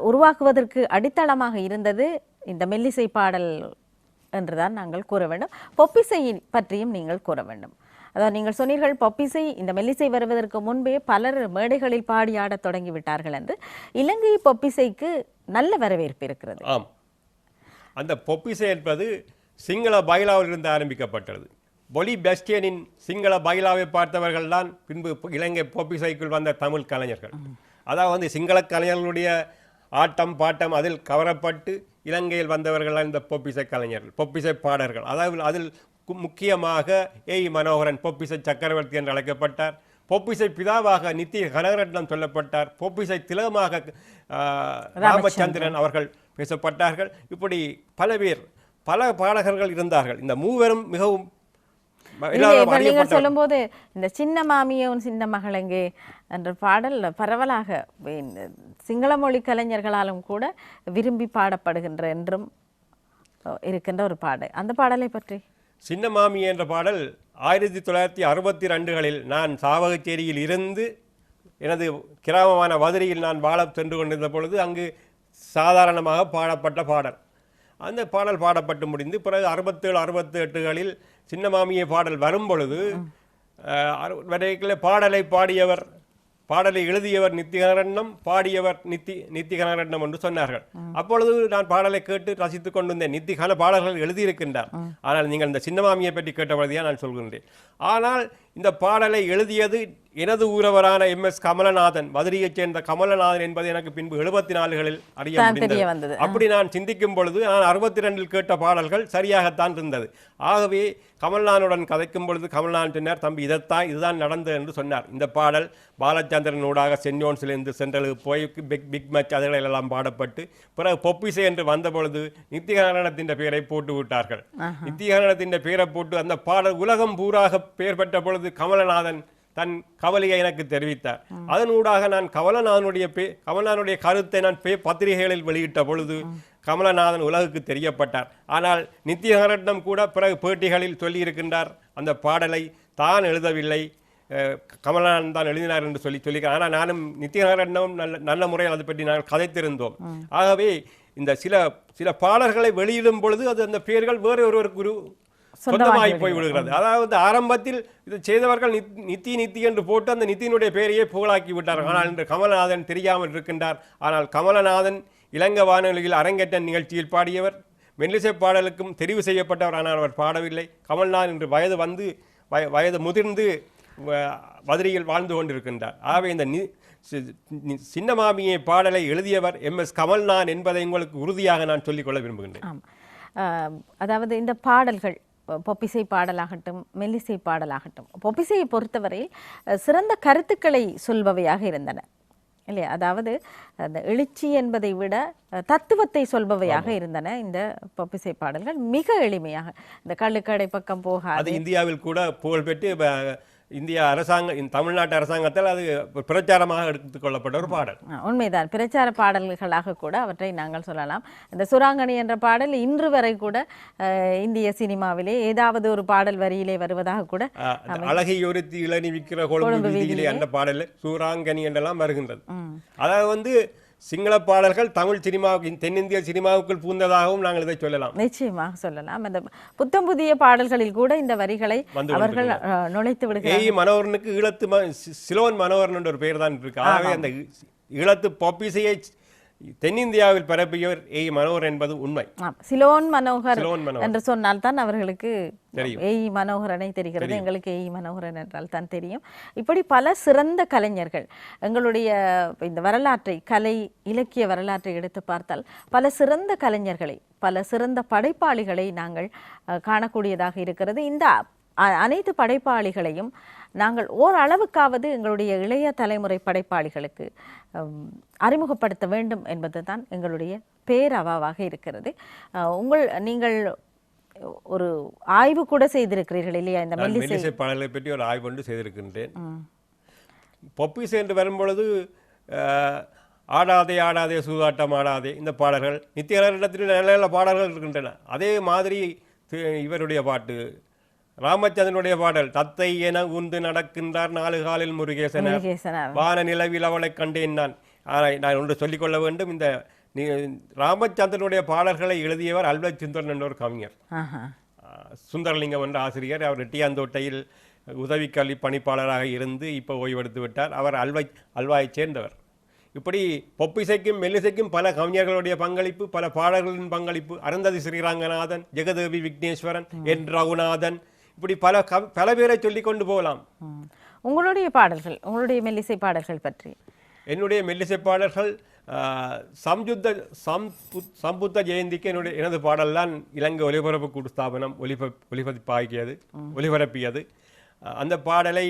உருவாக்குவதற்கு அடித்தளமாக இருந்தது இந்த மெல்லிசை பாடல் என்றுதான் நாங்கள் கூற வேண்டும். பொப்பிசை பற்றியும் நீங்கள் கூற வேண்டும். அதாவது நீங்கள் சொன்னீர்கள், பொப்பிசை இந்த மெல்லிசை வருவதற்கு முன்பே பலர் மேடைகளில் பாடி ஆடத் தொடங்கிவிட்டார்கள் என்று. இலங்கை பொப்பிசைக்கு நல்ல வரவேற்பு இருக்கிறது. ஆம், அந்த பொப்பிசை என்பது சிங்கள பைலாவில் இருந்து ஆரம்பிக்கப்பட்டது. பொலி பெஸ்டியனின் சிங்கள பைலாவை பார்த்தவர்கள் தான் பின்பு இலங்கை பொப்பிசைக்குள் வந்த தமிழ் கலைஞர்கள். அதாவது சிங்கள கலைஞர்களுடைய ஆட்டம் பாட்டம் அதில் கவரப்பட்டு இலங்கையில் வந்தவர்கள் இந்த பொப்பிசை கலைஞர்கள், பொப்பிசை பாடர்கள். அதாவது அதில் முக்கியமாக ஏய் மனோகரன் பொப்பிசை சக்கரவர்த்தி என்று அழைக்கப்பட்டார். பொப்பிசை பிதாவாக நித்திய கனகரட்னம் சொல்லப்பட்டார். பொப்பிசை திலகமாக ராமச்சந்திரன் அவர்கள் பேசப்பட்டார்கள். இப்படி பல பேர், பல பாடகர்கள் இருந்தார்கள். இந்த மூவரும் மிகவும் நீங்கள் சொல்லும் போது இந்த சின்ன மாமியவன் சின்ன மகளங்கே என்ற பாடல் பரவலாக சிங்கள மொழி கலைஞர்களாலும் கூட விரும்பி பாடப்படுகின்ற என்றும் இருக்கின்ற ஒரு பாடல். அந்த பாடலை பற்றி சின்ன மாமி என்ற பாடல் 1962களில் நான் சாவகச்சேரியில் இருந்து எனது கிராமமான வதிரியில் நான் வாழ சென்று கொண்டிருந்த பொழுது அங்கு சாதாரணமாக பாடப்பட்ட பாடல். அந்த பாடல் பாடப்பட்டு முடிந்து பிறகு 67-68களில் சின்ன மாமியை பாடல் வரும் பொழுது பாடலை எழுதியவர் நித்திகரண்ணம், பாடியவர் நித்திகரண்ணம் என்று சொன்னார்கள். அப்பொழுது நான் பாடலை கேட்டு ரசித்துக் கொண்டிருந்தேன். நித்திகான பாடல்கள் எழுதியிருக்கின்றார். ஆனால் நீங்கள் இந்த சின்ன மாமியை பற்றி கேட்டபொழுதையா நான் சொல்கின்றேன். ஆனால் இந்த பாடலை எழுதியது எனது ஊரவரான MS கமலநாதன், மதுரையைச் சேர்ந்த கமலநாதன் என்பது எனக்கு பின்பு 74களில் அறிய முடிந்தது. அப்படி நான் சிந்திக்கும் பொழுது நான் 62ல் கேட்ட பாடல்கள் சரியாகத்தான் இருந்தது. ஆகவே கமல்நாதனுடன் கதைக்கும் பொழுது கமல்நாதன் சொன்னார், தம்பி இதுதான் நடந்தது என்று சொன்னார். இந்த பாடல் பாலச்சந்திரன் ஊடாக சென்ட் ஜோன்ஸிலிருந்து சென்ட்ரலுக்கு போய் பிக் மேட்ச் அதுகளெல்லாம் பாடப்பட்டு பிறகு பொப்பிசை என்று வந்த பொழுது நித்தியகரணத்தின் பெயரை போட்டு விட்டார்கள். நித்தியகரணத்தின் பெயரை போட்டு அந்த பாடல் உலகம் பூராக பெயர் பெற்ற பொழுது கமலநாதன் தன் கவலையை எனக்கு தெரிவித்தார். அதனூடாக நான் கமலநாதனுடைய கருத்தை நான் பத்திரிகைகளில் வெளியிட்ட பொழுது கமலநாதன் உலகுக்கு தெரியப்பட்டார். ஆனால் நித்தியகரட்னம் கூட பிறகு பேட்டிகளில் சொல்லியிருக்கின்றார், அந்த பாடலை தான் எழுதவில்லை, கமலநாதன் தான் எழுதினார் என்று சொல்லி ஆனால் நானும் நித்தியகரட்னமும் நல்ல முறையில் அதை பற்றி நாங்கள் கதைத்திருந்தோம். ஆகவே இந்த சில பாடல்களை வெளியிடும் பொழுது அது அந்த பெயர்கள் வேறு ஒருவருக்கு சொந்தமாகி போய் விடுகிறது. அதாவது ஆரம்பத்தில் இது செய்தவர்கள் நித்தி என்று போட்டு அந்த நித்தியினுடைய பெயரையே புகழாக்கி விட்டார்கள். ஆனால் இன்று கமலநாதன் தெரியாமல் இருக்கின்றார். ஆனால் கமலநாதன் இலங்கை வானொலியில் அரங்கேற்ற நிகழ்ச்சியில் பாடியவர், மெல்லிசை பாடலுக்கும் தெரிவு செய்யப்பட்டவர், ஆனால் அவர் பாடவில்லை. கமல்நாத் என்று வயது முதிர்ந்து மதுரையில் வாழ்ந்து கொண்டிருக்கின்றார். ஆகவே இந்த சின்னமாமியை பாடலை எழுதியவர் MS கமல்நாத் என்பதை உங்களுக்கு உறுதியாக நான் சொல்லிக்கொள்ள விரும்புகின்றேன். அதாவது இந்த பாடல்கள் பொப்பிசை பாடலாகட்டும், மெல்லிசை பாடலாகட்டும், பொப்பிசையை பொறுத்தவரை சிறந்த கருத்துக்களை சொல்பவையாக இருந்தன இல்லையா? அதாவது அந்த எழுச்சி என்பதை விட தத்துவத்தை சொல்பவையாக இருந்தன இந்த பொப்பிசை பாடல்கள். மிக எளிமையாக இந்த கள்ளுக்கடை பக்கம் போகாது. அது இந்தியாவில் கூட புகழ்பெற்று இந்திய அரசாங்கம், தமிழ்நாட்டு அரசாங்கத்தால் அது பிரச்சாரமாக எடுத்துக்கொள்ளப்பட்ட ஒரு பாடல். உண்மைதான், பிரச்சார பாடல்களாக கூட அவற்றை நாங்கள் சொல்லலாம். இந்த சுராங்கனி என்ற பாடல் இன்று வரை கூட இந்திய சினிமாவிலே ஏதாவது ஒரு பாடல் வரியிலே வருவதாக கூட, அழகையொருத்தி இளநி விற்கிற கொழும்பு வீதியிலே அந்த பாடல் சுராங்கனி என்றெல்லாம் வருகின்றது. அதாவது சிங்கள பாடல்கள் தமிழ் சினிமாவுக்கு, தென்னிந்திய சினிமாவுக்குள் பூந்ததாகவும் நாங்கள் இதை சொல்லலாம், நிச்சயமாக சொல்லலாம். அந்த புத்தம் புதிய பாடல்களில் கூட இந்த வரிகளை அவர்கள் நுழைத்து விடுகிறார்கள். மனோகரனுக்கு ஈழத்து சிலோன் மனோகரன் என்ற ஒரு பெயர் தான் இருக்கு. ஆகவே அந்த ஈழத்து பொப்பிசையை தென்னிந்தியாவில் பரப்பியவர் மனோகர் என்பது உண்மை. சிலோன் மனோகர் என்று சொன்னால் தான் அவர்களுக்கு மனோகரனை தெரிகிறது, எங்களுக்கு மனோகரன் என்றால் தான் தெரியும். இப்படி பல சிறந்த கலைஞர்கள் எங்களுடைய இந்த வரலாற்றை, கலை இலக்கிய வரலாற்றை எடுத்து பார்த்தால் பல சிறந்த கலைஞர்களை, பல சிறந்த படைப்பாளிகளை நாங்கள் காணக்கூடியதாக இருக்கிறது. இந்த அனைத்து படைப்பாளிகளையும் நாங்கள் ஓரளவுக்காவது எங்களுடைய இளைய தலைமுறை படைப்பாளிகளுக்கு அறிமுகப்படுத்த வேண்டும் என்பது தான் எங்களுடைய பேரவாவாக இருக்கிறது. நீங்கள் ஒரு ஆய்வு கூட செய்திருக்கிறீர்கள் இல்லையா? இந்த மெல்லிசை பாடலை பற்றி ஒரு ஆய்வு ஒன்று செய்திருக்கின்றேன். பொப்பிசை என்று வரும்பொழுது ஆடாதே ஆடாதே சூதாட்டம் ஆடாதே, இந்த பாடல்கள் நித்தியத்தில் நல்ல நல்ல பாடல்கள் இருக்கின்றன. அதே மாதிரி இவருடைய பாட்டு, ராமச்சந்திரனுடைய பாடல், தத்தை என உந்து நடக்கின்றார் நாலு காலில் முருகேசனர், வான நிலவில் அவளை கண்டேன் நான். நான் ஒன்று சொல்லிக்கொள்ள வேண்டும், இந்த ராமச்சந்திரனுடைய பாடல்களை எழுதியவர் அல்வத் சுந்தரன் என்ற ஒரு கவிஞர். சுந்தரலிங்கம் என்ற ஆசிரியர். அவர் ரெட்டியாந்தோட்டையில் உதவி கல்வி பணிப்பாளராக இருந்து இப்போ ஓய்வெடுத்து விட்டார். அவர் அல்வாயைச் சேர்ந்தவர். இப்படி பொப்பிசைக்கும் மெல்லிசைக்கும் பல கவிஞர்களுடைய பங்களிப்பு, பல பாடல்களின் பங்களிப்பு, அருந்ததி ஸ்ரீரங்கநாதன், ஜெகதேவி விக்னேஸ்வரன், என் ரகுநாதன், இப்படி பல பேரை சொல்லி கொண்டு போகலாம். உங்களுடைய பாடல்கள், உங்களுடைய மெல்லிசை பாடல்கள் பற்றி? என்னுடைய மெல்லிசை பாடல்கள் சம்புத்த ஜெயந்திக்கு எனது பாடல் தான் இலங்கை ஒலிபரப்பு கூட்டு ஸ்தாபனம் ஒலிபரப்பியது. அந்த பாடலை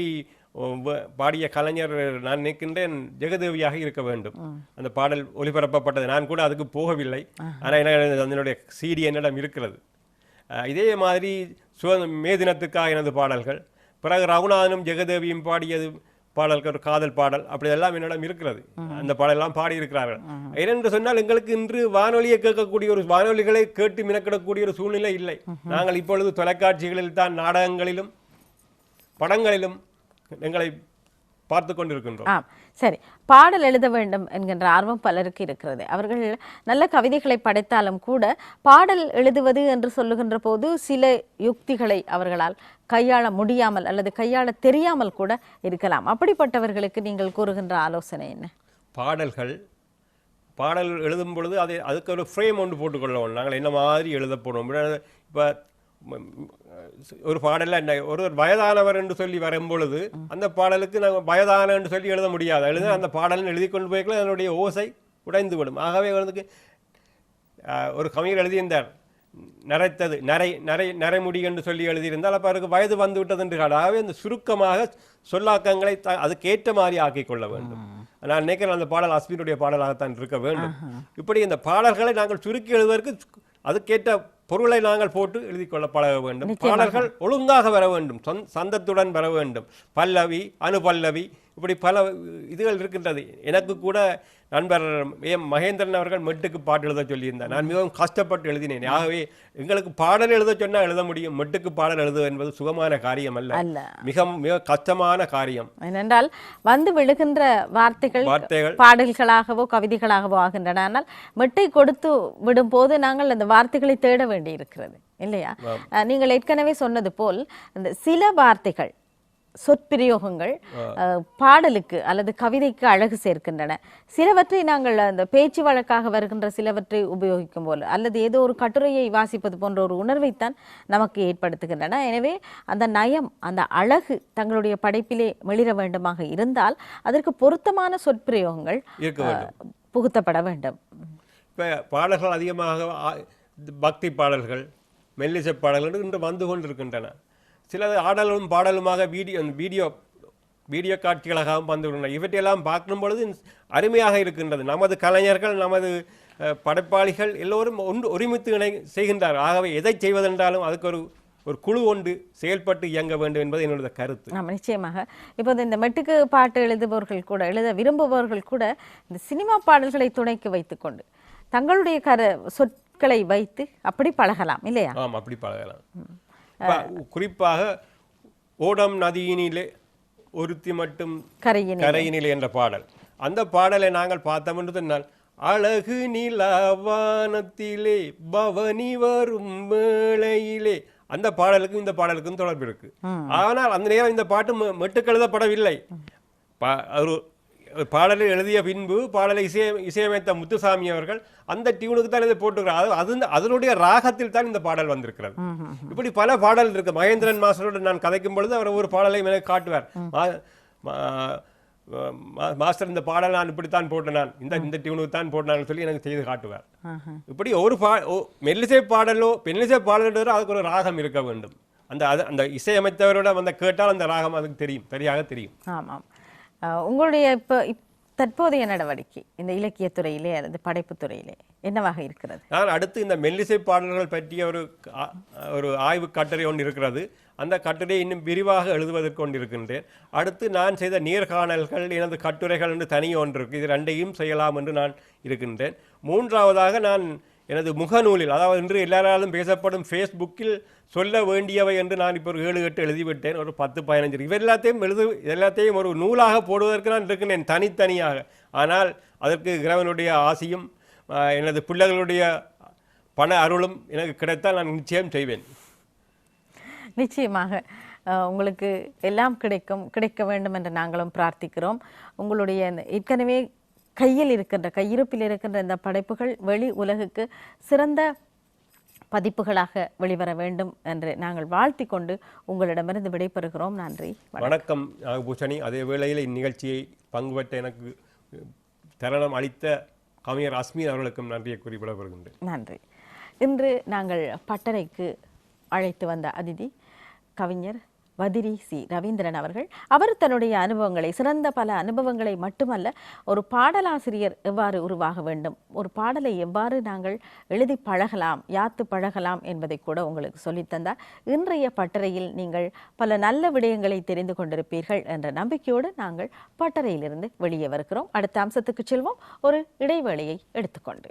பாடிய கலைஞர் நான் நினைக்கின்றேன் ஜெகதேவியாக இருக்க வேண்டும். அந்த பாடல் ஒலிபரப்பப்பட்டது. நான் கூட அதுக்கு போகவில்லை, ஆனால் அதனுடைய CD என்னிடம் இருக்கிறது. இதே மாதிரி மே தினத்துக்காக எனது பாடல்கள், பிறகு ரகுநாதனும் ஜெகதேவியும் பாடியது பாடல்கள், ஒரு காதல் பாடல், அப்படி எல்லாம் என்னிடம் இருக்கிறது. அந்த பாடலெல்லாம் பாடியிருக்கிறார்கள். ஏனென்று சொன்னால் எங்களுக்கு இன்று வானொலியை கேட்கக்கூடிய ஒரு, வானொலிகளை கேட்டு மினக்கிடக்கூடிய ஒரு சூழ்நிலை இல்லை. நாங்கள் இப்பொழுது தொலைக்காட்சிகளில் தான் நாடகங்களிலும் படங்களிலும் எங்களை பார்த்து கொண்டிருக்கின்றோம். சரி, பாடல் எழுத வேண்டும் என்கின்ற ஆர்வம் பலருக்கு இருக்கிறது. அவர்கள் நல்ல கவிதைகளை படைத்தாலும் கூட பாடல் எழுதுவது என்று சொல்லுகின்ற போது சில யுக்திகளை அவர்களால் கையாள முடியாமல் அல்லது கையாள தெரியாமல் கூட இருக்கலாம். அப்படிப்பட்டவர்களுக்கு நீங்கள் கூறுகின்ற ஆலோசனை என்ன? பாடல் எழுதும் பொழுது அதுக்கு ஒரு ஃப்ரேம் ஒன்று போட்டுக்கொள்ளணும். நாங்கள் என்ன மாதிரி எழுத போனோம். இப்போ ஒரு பாடலில் ஒரு வயதானவர் என்று சொல்லி வரும்பொழுது அந்த பாடலுக்கு நாங்கள் வயதான என்று சொல்லி எழுத முடியாது. அந்த பாடலில் எழுதி கொண்டு போய்க்கலாம், அதனுடைய ஓசை உடைந்து விடும். ஆகவே வந்து ஒரு கவிஞர் எழுதியிருந்தார், நரைத்தது நரைமுடி என்று சொல்லி எழுதியிருந்தால் அப்போ அவருக்கு வயது வந்து விட்டது என்று. ஆகவே அந்த சுருக்கமாக சொல்லாக்கங்களை அதுக்கேற்ற மாதிரி ஆக்கிக் கொள்ள வேண்டும். நான் நினைக்கிறேன் அந்த பாடல் அஸ்மினுடைய பாடலாகத்தான் இருக்க வேண்டும். இப்படி இந்த பாடல்களை நாங்கள் சுருக்கி எழுதுவதற்கு அதுக்கேற்ற பொருளை நாங்கள் போட்டு எழுதி கொள்ள பழக வேண்டும். பாடல்கள் ஒழுங்காக வர வேண்டும், சந்தத்துடன் வர வேண்டும். பல்லவி, அனுபல்லவி, இப்படி பல இதுகள் இருக்கின்றது. எனக்கு கூட நண்பர் மகேந்திரன் அவர்கள் மெட்டுக்கு பாட்டு எழுத சொல்லியிருந்தார். நான் மிகவும் கஷ்டப்பட்டு எழுதினேன். ஆகவே எங்களுக்கு பாடல் எழுத சொன்னால் எழுத முடியும், மெட்டுக்கு பாடல் எழுதுவது என்பது சுகமான காரியம் அல்ல, மிக மிக கஷ்டமான காரியம். ஏனென்றால் வந்து விழுகின்ற வார்த்தைகள் பாடல்களாகவோ கவிதைகளாகவோ ஆகின்றன. ஆனால் மெட்டை கொடுத்து விடும் போது நாங்கள் அந்த வார்த்தைகளை தேட வேண்டி இருக்கிறது இல்லையா? நீங்கள் ஏற்கனவே சொன்னது போல் அந்த சில வார்த்தைகள் சொற்பிரயோகங்கள் பாடலுக்கு அல்லது கவிதைக்கு அழகு சேர்க்கின்றன. சிலவற்றை நாங்கள் அந்த பேச்சு வழக்காக வருகின்ற சிலவற்றை உபயோகிக்கும் போல அல்லது ஏதோ ஒரு கட்டுரையை வாசிப்பது போன்ற ஒரு உணர்வைத்தான் நமக்கு ஏற்படுத்துகின்றன. எனவே அந்த நயம், அந்த அழகு தங்களுடைய படைப்பிலே மிளிர வேண்டுமாக இருந்தால் அதற்கு பொருத்தமான சொற்பிரயோகங்கள் புகுத்தப்பட வேண்டும். இப்போ பாடல்கள் அதிகமாக பக்தி பாடல்கள், மெல்லிசை பாடல்கள் இன்று வந்து கொண்டிருக்கின்றன. சிலது ஆடலும் பாடலுமாக வீடியோ காட்சிகளாகவும் வந்துள்ளன. இவற்றையெல்லாம் பார்க்கும் பொழுது அருமையாக இருக்கின்றது. நமது கலைஞர்கள், நமது படைப்பாளிகள் எல்லோரும் ஒருமித்து செய்கின்றார்கள். ஆகவே எதை செய்வதென்றாலும் அதுக்கு ஒரு குழு ஒன்று செயல்பட்டு இயங்க வேண்டும் என்பது என்னுடைய கருத்து. நிச்சயமாக. இப்போது இந்த மெட்டுக்கு பாட்டு எழுதுபவர்கள் கூட, எழுத விரும்புபவர்கள் கூட இந்த சினிமா பாடல்களை துணைக்கு வைத்துக்கொண்டு தங்களுடைய சொற்களை வைத்து அப்படி பழகலாம் இல்லையா? ஆமாம், அப்படி பழகலாம். குறிப்பாக ஓடம் நதியினிலே ஒருத்தி மட்டும் கரையினிலே என்ற பாடல், அந்த பாடலை நாங்கள் பார்த்தோம் என்று சொன்னால், அழகு நிலவானத்திலே பவனி வரும் வேளையிலே, அந்த பாடலுக்கும் இந்த பாடலுக்கும் தொடர்பு இருக்கு. ஆனால் அந்த நேரம் இந்த பாட்டு மெட்டுக்கு எழுதப்படவில்லை. பாடலை எழுதிய பின்பு பாடலை இசையமைத்த முத்துசாமி அவர்கள் அந்த டியூனுக்கு தான் இதை போட்டுக்கிறார். அதனுடைய ராகத்தில் தான் இந்த பாடல் வந்திருக்கிறது. இப்படி பல பாடல் இருக்கு. மகேந்திரன் மாஸ்டரோடு நான் கதைக்கும் பொழுது அவர் ஒரு பாடலை எனக்கு காட்டுவார். மாஸ்டர், இந்த பாடல் நான் இப்படித்தான் போட்டேன், இந்த டியூனுக்கு தான் போட்டேன்னு சொல்லி எனக்கு செய்து காட்டுவார். இப்படி ஒரு மெல்லிசை பாடலோ பெண்ணிசை பாடலோ அதுக்கு ஒரு ராகம் இருக்க வேண்டும். அந்த இசையமைத்தவரோட அந்த கேட்டால் அந்த ராகம் அதுக்கு தெரியும், சரியாக தெரியும். ஆமாம். உங்களுடைய தற்போதைய நடவடிக்கை இந்த இலக்கியத்துறையிலே அல்லது படைப்பு துறையிலே என்னவாக இருக்கிறது? நான் அடுத்து இந்த மெல்லிசை பாடல்கள் பற்றிய ஒரு ஆய்வு கட்டுரை ஒன்று இருக்கிறது. அந்த கட்டுரையை இன்னும் விரிவாக எழுதுவதற்கு கொண்டு இருக்கின்றேன். அடுத்து நான் செய்த நேர்காணல்கள், எனது கட்டுரைகள் என்று தனி ஒன்று இருக்கு. இது ரெண்டையும் செய்யலாம் என்று நான் இருக்கின்றேன். மூன்றாவதாக நான் எனது முகநூலில், அதாவது இன்று எல்லாராலும் பேசப்படும் ஃபேஸ்புக்கில் சொல்ல வேண்டியவை என்று நான் இப்போ ஒரு 7-8 எழுதிவிட்டேன். ஒரு 10-15 எல்லாத்தையும் ஒரு நூலாக போடுவதற்கு நான் இருக்கின்றேன் தனித்தனியாக. ஆனால் அதற்கு இறைவனுடைய ஆசியும் எனது பிள்ளைகளுடைய பண அருளும் எனக்கு கிடைத்தால் நான் நிச்சயம் செய்வேன். நிச்சயமாக உங்களுக்கு எல்லாம் கிடைக்க வேண்டும் என்று நாங்களும் பிரார்த்திக்கிறோம். உங்களுடைய ஏற்கனவே கையிருப்பில் இருக்கின்ற இந்த படைப்புகள் வெளி உலகுக்கு சிறந்த பதிப்புகளாக வெளிவர வேண்டும் என்று நாங்கள் வாழ்த்தி கொண்டு உங்களிடமிருந்து விடைபெறுகிறோம். நன்றி, வணக்கம் நாகபூஷணி. அதே வேளையில் இந்நிகழ்ச்சியை பங்கு பெற்ற எனக்கு தருணம் அளித்த கவிஞர் அஸ்மின் அவர்களுக்கும் நன்றியை குறிப்பிட வருகின்றேன். நன்றி. இன்று நாங்கள் பட்டறைக்கு அழைத்து வந்த அதிதி கவிஞர் வதிரி சி. ரவீந்திரன் அவர்கள். அவர் தன்னுடைய அனுபவங்களை, சிறந்த பல அனுபவங்களை மட்டுமல்ல, ஒரு பாடலாசிரியர் எவ்வாறு உருவாக வேண்டும், ஒரு பாடலை எவ்வாறு நாங்கள் எழுதி பழகலாம், யாத்து பழகலாம் என்பதை கூட உங்களுக்கு சொல்லித்தந்தார். இன்றைய பட்டறையில் நீங்கள் பல நல்ல விடயங்களை தெரிந்து கொண்டிருப்பீர்கள் என்ற நம்பிக்கையோடு நாங்கள் பட்டறையிலிருந்து வெளியே வருகிறோம். அடுத்த அம்சத்துக்கு செல்வோம், ஒரு இடைவேளையை எடுத்துக்கொண்டு.